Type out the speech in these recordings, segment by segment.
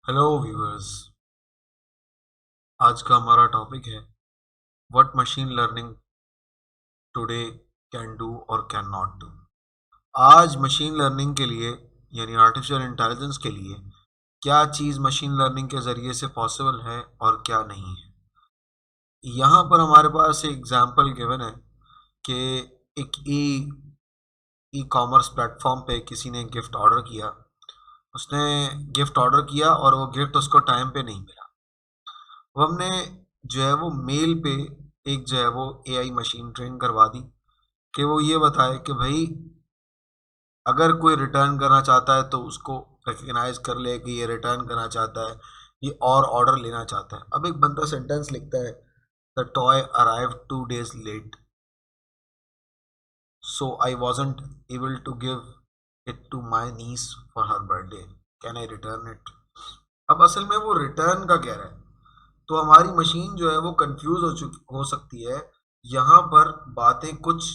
Hello viewers. आज का हमारा टॉपिक है what machine learning today can do और कैन नॉट डू। आज मशीन लर्निंग के लिए यानी आर्टिफिशियल इंटेलिजेंस के लिए क्या चीज़ मशीन लर्निंग के ज़रिए से पॉसिबल है और क्या नहीं है। यहाँ पर हमारे पास एक एग्जांपल गिवन है कि एक ई कॉमर्स प्लेटफॉर्म पे किसी ने गिफ्ट ऑर्डर किया। उसने गिफ्ट ऑर्डर किया और वो गिफ्ट उसको टाइम पे नहीं मिला। वो हमने जो है वो मेल पे एक जो है वो एआई मशीन ट्रेन करवा दी कि वो ये बताए कि भाई अगर कोई रिटर्न करना चाहता है तो उसको रिकग्नाइज कर ले कि ये रिटर्न करना चाहता है, ये और ऑर्डर लेना चाहता है। अब एक बंदा सेंटेंस लिखता है, द टॉय अराइव 2 days लेट, so I wasn't able to give it to my niece for her birthday, can I return it. अब असल में वो रिटर्न का कह रहा है, तो हमारी मशीन जो है वो कंफ्यूज हो सकती है। यहाँ पर बातें कुछ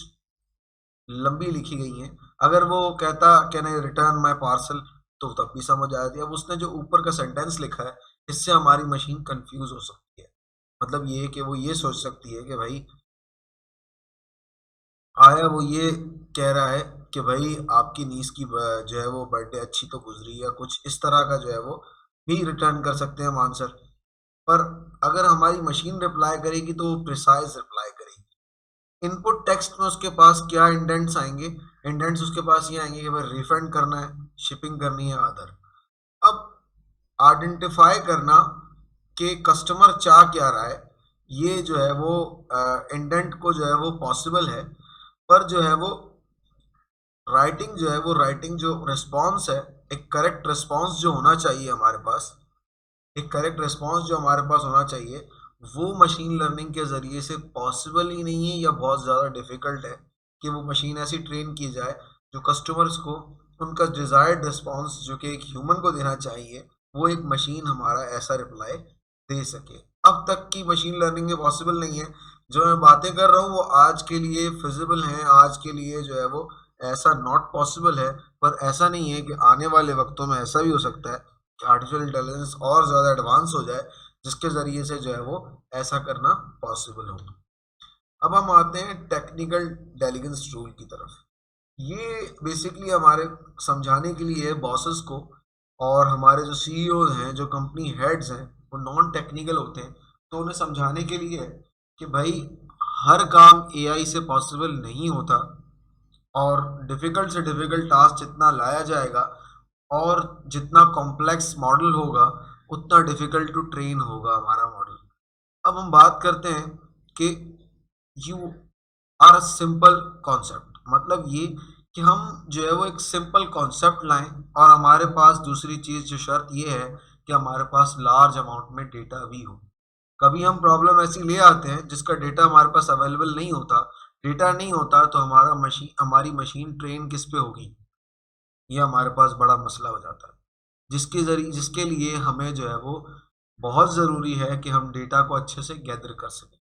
लंबी लिखी गई हैं। अगर वो कहता can I return my parcel तो तब भी समझ आ जाती है। अब उसने जो ऊपर का सेंटेंस लिखा है इससे हमारी मशीन कंफ्यूज हो सकती है। मतलब ये कि वो ये सोच सकती है कि भाई आया वो ये कह रहा है कि भाई आपकी नीस की जो है वो बर्थडे अच्छी तो गुजरी या कुछ इस तरह का जो है वो भी रिटर्न कर सकते हैं हम आंसर। पर अगर हमारी मशीन रिप्लाई करेगी तो वो प्रिसाइज रिप्लाई करेगी। इनपुट टेक्स्ट में उसके पास क्या इंडेंट्स आएंगे, इंडेंट्स उसके पास ये आएंगे कि भाई रिफंड करना है, शिपिंग करनी है, अदर। अब आइडेंटिफाई करना कि कस्टमर चाह क्या रहा है, ये जो है वो इंडेंट को जो है वो पॉसिबल है। पर जो है वो राइटिंग जो रिस्पॉन्स है, एक करेक्ट रिस्पॉन्स जो होना चाहिए हमारे पास, एक करेक्ट रिस्पॉन्स जो हमारे पास होना चाहिए, वो मशीन लर्निंग के ज़रिए से पॉसिबल ही नहीं है या बहुत ज़्यादा डिफ़िकल्ट है कि वो मशीन ऐसी ट्रेन की जाए जो कस्टमर्स को उनका डिज़ायर्ड रिस्पॉन्स जो कि एक ह्यूमन को देना चाहिए, वो एक मशीन हमारा ऐसा रिप्लाई दे सके। अब तक की मशीन लर्निंग में पॉसिबल नहीं है। जो मैं बातें कर रहा हूँ वो आज के लिए फिजिबल हैं, आज के लिए जो है वो ऐसा नॉट पॉसिबल है। पर ऐसा नहीं है कि आने वाले वक्तों में ऐसा भी हो सकता है कि आर्टिफिशियल इंटेलिजेंस और ज़्यादा एडवांस हो जाए जिसके ज़रिए से जो है वो ऐसा करना पॉसिबल हो। अब हम आते हैं टेक्निकल डेलिगेंस रूल की तरफ। ये बेसिकली हमारे समझाने के लिए है बॉसेस को, और हमारे जो सीईओ हैं, जो कंपनी हेड्स हैं, वो नॉन टेक्निकल होते हैं, तो उन्हें समझाने के लिए है कि भाई हर काम एआई से पॉसिबल नहीं होता, और डिफ़िकल्ट से डिफ़िकल्ट टास्क जितना लाया जाएगा और जितना कॉम्प्लेक्स मॉडल होगा उतना डिफ़िकल्ट टू ट्रेन होगा हमारा मॉडल। अब हम बात करते हैं कि you are a simple concept, मतलब ये कि हम जो है वो एक सिंपल कॉन्सेप्ट लाएं, और हमारे पास दूसरी चीज़ जो शर्त ये है कि हमारे पास लार्ज अमाउंट में डेटा भी हो। कभी हम प्रॉब्लम ऐसी ले आते हैं जिसका डेटा हमारे पास अवेलेबल नहीं होता, डेटा नहीं होता, तो हमारी मशीन ट्रेन किस पे होगी, ये हमारे पास बड़ा मसला हो जाता है। जिसके लिए हमें जो है वो बहुत ज़रूरी है कि हम डेटा को अच्छे से गैदर कर सकें।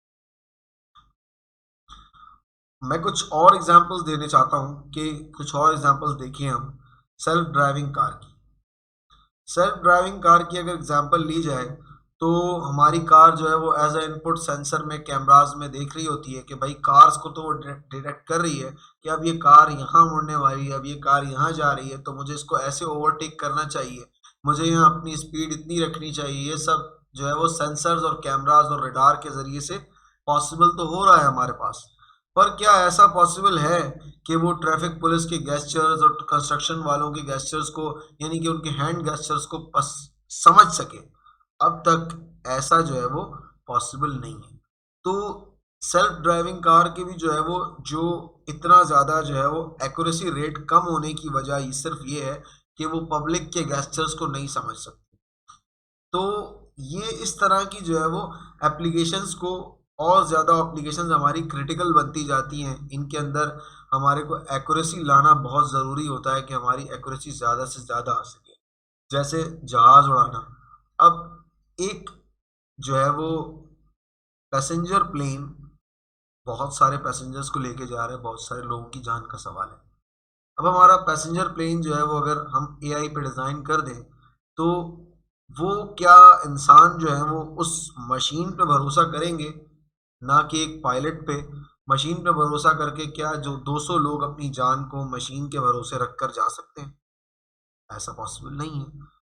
मैं कुछ और एग्जांपल्स देने चाहता हूँ कि कुछ और एग्जांपल्स देखिए हम सेल्फ ड्राइविंग कार की। सेल्फ ड्राइविंग कार की अगर एग्जांपल ली जाए तो हमारी कार जो है वो एज अ इनपुट सेंसर में कैमरास में देख रही होती है कि भाई कार्स को तो वो डिटेक्ट कर रही है कि अब ये कार यहाँ मुड़ने वाली है, अब ये कार यहाँ जा रही है, तो मुझे इसको ऐसे ओवरटेक करना चाहिए, मुझे यहाँ अपनी स्पीड इतनी रखनी चाहिए। ये सब जो है वो सेंसर्स और कैमरास और रडार के ज़रिए से पॉसिबल तो हो रहा है हमारे पास। पर क्या ऐसा पॉसिबल है कि वो ट्रैफिक पुलिस के गेस्चर्स और कंस्ट्रक्शन वालों के गेस्चर्स को, यानी कि उनके हैंड गेस्चर्स को समझ सके? अब तक ऐसा जो है वो पॉसिबल नहीं है। तो सेल्फ ड्राइविंग कार के भी जो है वो जो इतना ज़्यादा जो है वो एक्यूरेसी रेट कम होने की वजह ये सिर्फ ये है कि वो पब्लिक के गेस्चर्स को नहीं समझ सकते। तो ये इस तरह की जो है वो एप्लीकेशंस को, और ज़्यादा एप्लीकेशंस हमारी क्रिटिकल बनती जाती हैं, इनके अंदर हमारे को एक्यूरेसी लाना बहुत ज़रूरी होता है कि हमारी एक्यूरेसी ज़्यादा से ज़्यादा आ सके। जैसे जहाज़ उड़ाना। अब एक जो है वो पैसेंजर प्लेन बहुत सारे पैसेंजर्स को लेके जा रहे हैं, बहुत सारे लोगों की जान का सवाल है। अब हमारा पैसेंजर प्लेन जो है वो अगर हम एआई पे डिज़ाइन कर दें तो वो क्या इंसान जो है वो उस मशीन पे भरोसा करेंगे, ना कि एक पायलट पे? मशीन पे भरोसा करके क्या जो 200 लोग अपनी जान को मशीन के भरोसे रखकर जा सकते हैं? ऐसा पॉसिबल नहीं है।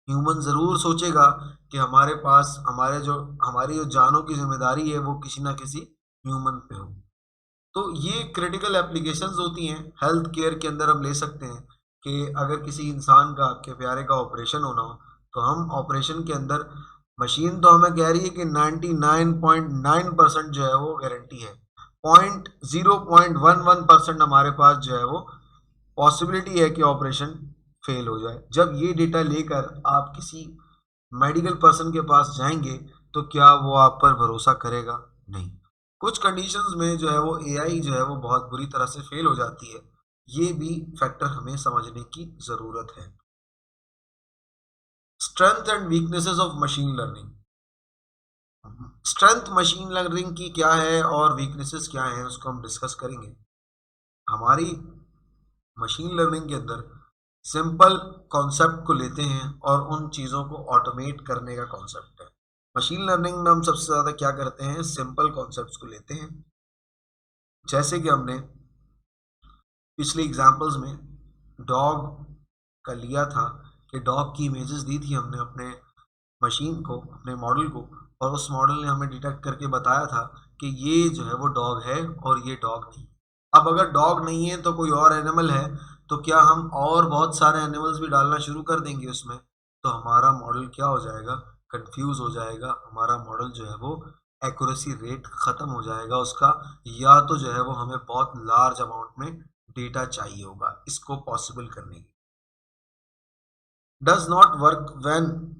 ह्यूमन ज़रूर सोचेगा कि हमारे पास हमारी जो जानों की ज़िम्मेदारी है वो किसी न किसी ह्यूमन पे हो। तो ये क्रिटिकल एप्लीकेशंस होती हैं, हेल्थ केयर के अंदर हम ले सकते हैं कि अगर किसी इंसान का, आपके प्यारे का ऑपरेशन होना हो, तो हम ऑपरेशन के अंदर मशीन तो हमें कह रही है कि 99.9% जो है वो गारंटी है। 0.11% हमारे पास जो है वो पॉसिबिलिटी है कि ऑपरेशन फेल हो जाए। जब ये डेटा लेकर आप किसी मेडिकल पर्सन के पास जाएँगे, तो क्या वो आप पर भरोसा करेगा? नहीं। कुछ कंडीशंस में जो है वो एआई जो है वो बहुत बुरी तरह से फेल हो जाती है। ये भी फैक्टर हमें समझने की ज़रूरत है। Strength and weaknesses of machine learning. Strength machine learning की क्या है और वीकनेसेस क्या हैं, उसको हम डिस्कस करेंगे। हमारी मशीन लर्निंग के अंदर सिंपल कॉन्सेप्ट को लेते हैं और उन चीज़ों को ऑटोमेट करने का कॉन्सेप्ट है। मशीन लर्निंग में हम सबसे ज़्यादा क्या करते हैं, सिंपल कॉन्सेप्ट्स को लेते हैं। जैसे कि हमने पिछले एग्जांपल्स में डॉग का लिया था कि डॉग की इमेजेस दी थी हमने अपने मशीन को, अपने मॉडल को, और उस मॉडल ने हमें डिटेक्ट करके बताया था कि ये जो है वो डॉग है और ये डॉग नहीं। अब अगर डॉग नहीं है तो कोई और एनिमल है, तो क्या हम और बहुत सारे एनिमल्स भी डालना शुरू कर देंगे उसमें, तो हमारा मॉडल क्या हो जाएगा, कंफ्यूज हो जाएगा। हमारा मॉडल जो है वो एक्यूरेसी रेट ख़त्म हो जाएगा उसका, या तो जो है वो हमें बहुत लार्ज अमाउंट में डेटा चाहिए होगा इसको पॉसिबल करने के। डज़ नॉट वर्क व्हेन,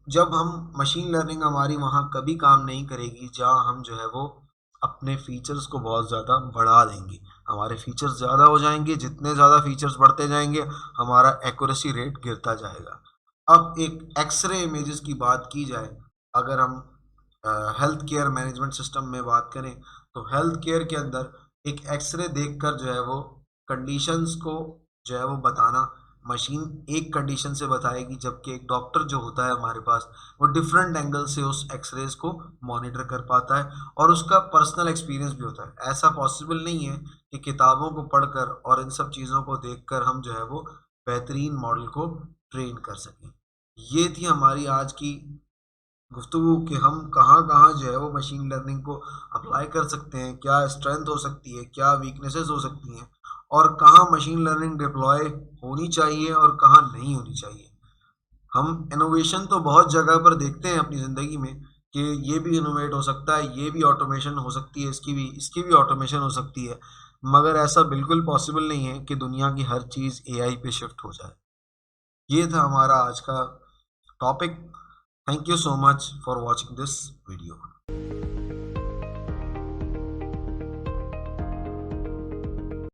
जब हम मशीन लर्निंग हमारी वहाँ कभी काम नहीं करेगी जहाँ हम जो है वो अपने फीचर्स को बहुत ज़्यादा बढ़ा देंगे। हमारे फीचर्स ज़्यादा हो जाएंगे, जितने ज़्यादा फीचर्स बढ़ते जाएंगे हमारा एक्यूरेसी रेट गिरता जाएगा। अब एक एक्सरे इमेजेस की बात की जाए, अगर हम हेल्थ केयर मैनेजमेंट सिस्टम में बात करें, तो हेल्थ केयर के अंदर एक एक्सरे देखकर जो है वो कंडीशंस को जो है वो बताना, मशीन एक कंडीशन से बताएगी, जबकि एक डॉक्टर जो होता है हमारे पास, वो डिफरेंट एंगल से उस एक्सरेज को मॉनिटर कर पाता है और उसका पर्सनल एक्सपीरियंस भी होता है। ऐसा पॉसिबल नहीं है कि किताबों को पढ़कर और इन सब चीज़ों को देखकर हम जो है वो बेहतरीन मॉडल को ट्रेन कर सकें। ये थी हमारी आज की गुफ्तगू कि हम कहाँ-कहाँ जो है वो मशीन लर्निंग को अप्लाई कर सकते हैं, क्या स्ट्रेंथ हो सकती है, क्या वीकनेसेस हो सकती हैं, और कहाँ मशीन लर्निंग डिप्लॉय होनी चाहिए और कहाँ नहीं होनी चाहिए। हम इनोवेशन तो बहुत जगह पर देखते हैं अपनी ज़िंदगी में कि ये भी इनोवेट हो सकता है, ये भी ऑटोमेशन हो सकती है, इसकी भी ऑटोमेशन हो सकती है, मगर ऐसा बिल्कुल पॉसिबल नहीं है कि दुनिया की हर चीज़ एआई पे शिफ्ट हो जाए। ये था हमारा आज का topic. Thank you so much for watching this video.